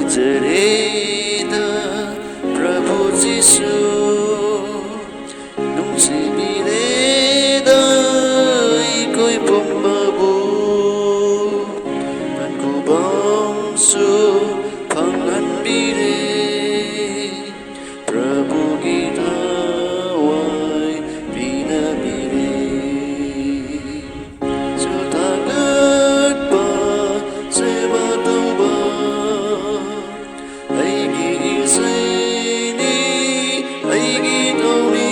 Nazareda Prabhu Jisu Nungsibireda iko'y pumbabu At kubangso panganbire Prabhu gitawa'y pinabire So tagat pa sa bataw ba Ay giisay ni ay gitaw ni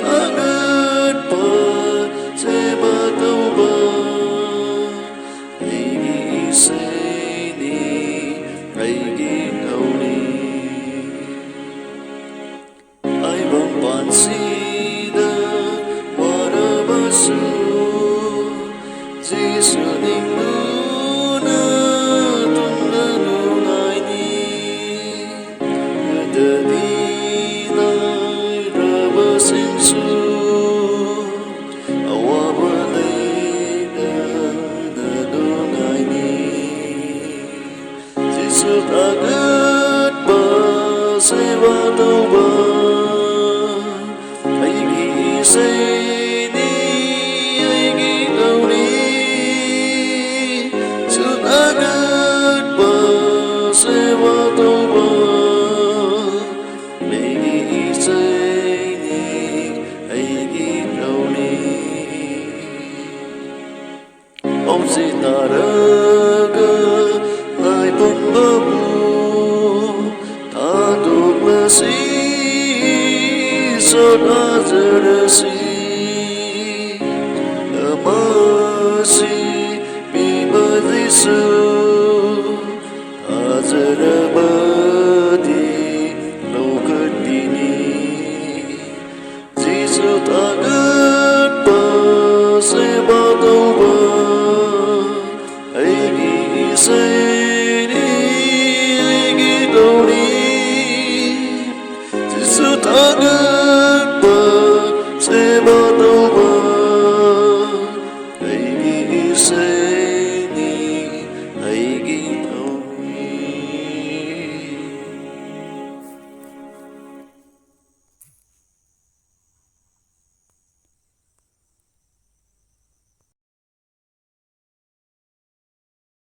Tagat pa sa bataw ba Ay giisay ni ay gitaw ni Ay bang pansida warabaso Jisu ning luna tundanunay ni Nadadinay rabasinsu Awabalay na nadunay ni Jisu tagat ba sa bataw ba Ay giisay ni ay gitaw ni So tagat ba sa bataw ba Ay giisay ni ay gitaw ni O sinaraga ay pumbabu Tatok na si So Nazareth